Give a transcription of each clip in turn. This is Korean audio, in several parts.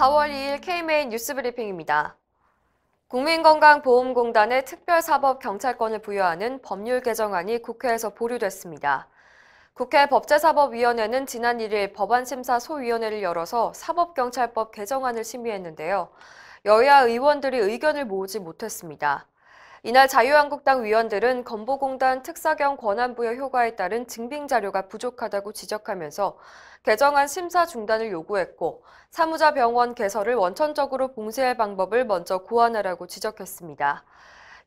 4월 2일 K-메인 뉴스브리핑입니다. 국민건강보험공단에 특별사법경찰권을 부여하는 법률 개정안이 국회에서 보류됐습니다. 국회 법제사법위원회는 지난 1일 법안심사소위원회를 열어서 사법경찰법 개정안을 심의했는데요. 여야 의원들이 의견을 모으지 못했습니다. 이날 자유한국당 위원들은 건보공단 특사경 권한부여 효과에 따른 증빙자료가 부족하다고 지적하면서 개정안 심사 중단을 요구했고 사무자 병원 개설을 원천적으로 봉쇄할 방법을 먼저 고안하라고 지적했습니다.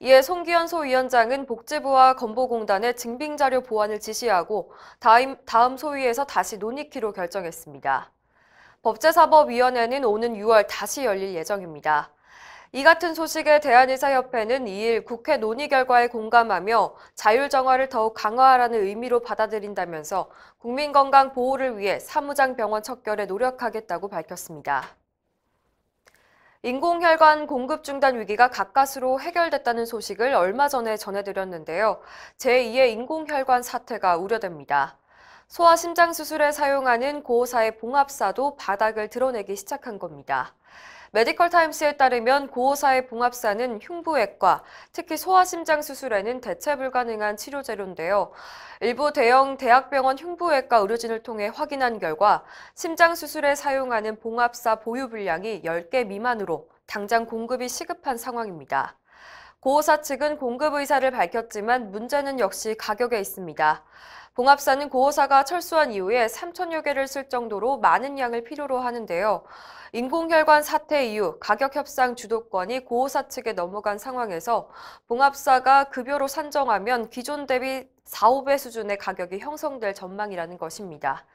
이에 송기현 소위원장은 복지부와 건보공단의 증빙자료 보완을 지시하고 다음 소위에서 다시 논의키로 결정했습니다. 법제사법위원회는 오는 6월 다시 열릴 예정입니다. 이 같은 소식에 대한의사협회는 2일 국회 논의 결과에 공감하며 자율정화를 더욱 강화하라는 의미로 받아들인다면서 국민건강 보호를 위해 사무장 병원 척결에 노력하겠다고 밝혔습니다. 인공혈관 공급 중단 위기가 가까스로 해결됐다는 소식을 얼마 전에 전해드렸는데요. 제2의 인공혈관 사태가 우려됩니다. 소아심장수술에 사용하는 고호사의 봉합사도 바닥을 드러내기 시작한 겁니다. 메디컬타임스에 따르면 고호사의 봉합사는 흉부외과, 특히 소아심장 수술에는 대체 불가능한 치료재료인데요. 일부 대형 대학병원 흉부외과 의료진을 통해 확인한 결과 심장 수술에 사용하는 봉합사 보유 분량이 10개 미만으로 당장 공급이 시급한 상황입니다. 고호사 측은 공급 의사를 밝혔지만 문제는 역시 가격에 있습니다. 봉합사는 고호사가 철수한 이후에 3천여 개를 쓸 정도로 많은 양을 필요로 하는데요. 인공혈관 사태 이후 가격 협상 주도권이 고호사 측에 넘어간 상황에서 봉합사가 급여로 산정하면 기존 대비 4, 5배 수준의 가격이 형성될 전망이라는 것입니다.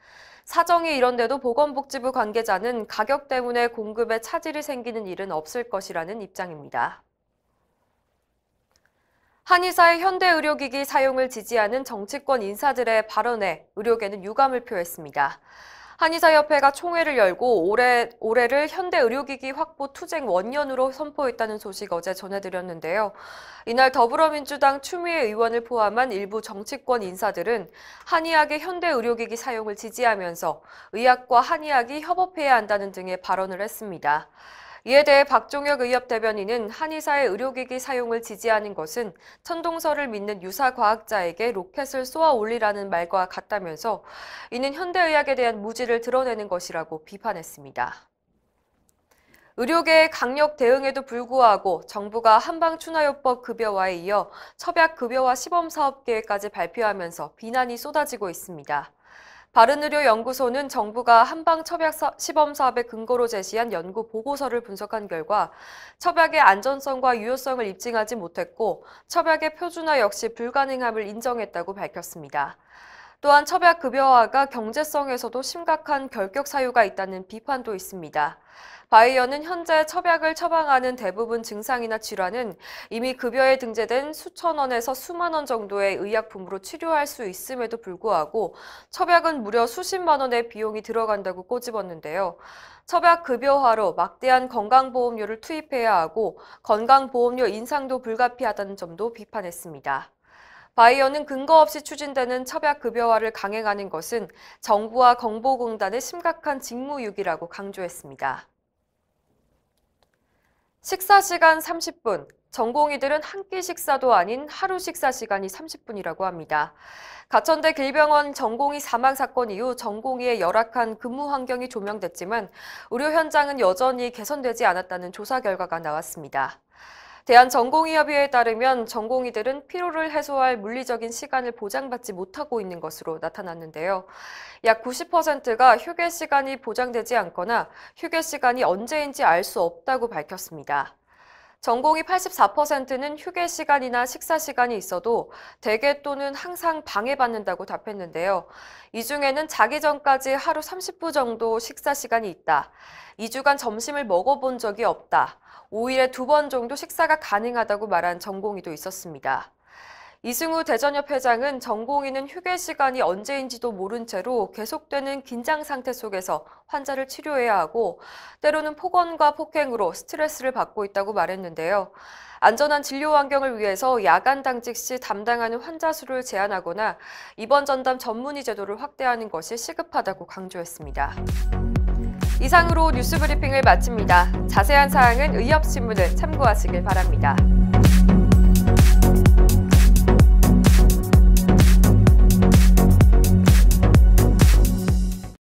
사정이 이런데도 보건복지부 관계자는 가격 때문에 공급에 차질이 생기는 일은 없을 것이라는 입장입니다. 한의사의 현대의료기기 사용을 지지하는 정치권 인사들의 발언에 의료계는 유감을 표했습니다. 한의사협회가 총회를 열고 올해를 현대의료기기 확보 투쟁 원년으로 선포했다는 소식 어제 전해드렸는데요. 이날 더불어민주당 추미애 의원을 포함한 일부 정치권 인사들은 한의학의 현대의료기기 사용을 지지하면서 의학과 한의학이 협업해야 한다는 등의 발언을 했습니다. 이에 대해 박종혁 의협 대변인은 한의사의 의료기기 사용을 지지하는 것은 천동설을 믿는 유사과학자에게 로켓을 쏘아 올리라는 말과 같다면서 이는 현대의학에 대한 무지를 드러내는 것이라고 비판했습니다. 의료계의 강력 대응에도 불구하고 정부가 한방춘하요법 급여화에 이어 첩약급여화 시범사업계획까지 발표하면서 비난이 쏟아지고 있습니다. 바른의료연구소는 정부가 한방첩약 시범사업의 근거로 제시한 연구 보고서를 분석한 결과 첩약의 안전성과 유효성을 입증하지 못했고 첩약의 표준화 역시 불가능함을 인정했다고 밝혔습니다. 또한 첩약급여화가 경제성에서도 심각한 결격 사유가 있다는 비판도 있습니다. 바이어는 현재 첩약을 처방하는 대부분 증상이나 질환은 이미 급여에 등재된 수천 원에서 수만 원 정도의 의약품으로 치료할 수 있음에도 불구하고 첩약은 무려 수십만 원의 비용이 들어간다고 꼬집었는데요. 첩약급여화로 막대한 건강보험료를 투입해야 하고 건강보험료 인상도 불가피하다는 점도 비판했습니다. 바이어는 근거 없이 추진되는 첩약급여화를 강행하는 것은 정부와 건보공단의 심각한 직무유기라고 강조했습니다. 식사 시간 30분, 전공의들은 한 끼 식사도 아닌 하루 식사 시간이 30분이라고 합니다. 가천대 길병원 전공의 사망 사건 이후 전공의의 열악한 근무 환경이 조명됐지만 의료 현장은 여전히 개선되지 않았다는 조사 결과가 나왔습니다. 대한전공의협의회에 따르면 전공의들은 피로를 해소할 물리적인 시간을 보장받지 못하고 있는 것으로 나타났는데요. 약 90%가 휴게 시간이 보장되지 않거나 휴게 시간이 언제인지 알 수 없다고 밝혔습니다. 전공의 84%는 휴게 시간이나 식사 시간이 있어도 대개 또는 항상 방해받는다고 답했는데요. 이 중에는 자기 전까지 하루 30분 정도 식사 시간이 있다. 2주간 점심을 먹어본 적이 없다. 5일에 2번 정도 식사가 가능하다고 말한 전공의도 있었습니다. 이승우 대전협 회장은 전공의는 휴게 시간이 언제인지도 모른 채로 계속되는 긴장 상태 속에서 환자를 치료해야 하고 때로는 폭언과 폭행으로 스트레스를 받고 있다고 말했는데요. 안전한 진료 환경을 위해서 야간 당직 시 담당하는 환자 수를 제한하거나 입원 전담 전문의 제도를 확대하는 것이 시급하다고 강조했습니다. 이상으로 뉴스 브리핑을 마칩니다. 자세한 사항은 의협신문을 참고하시길 바랍니다.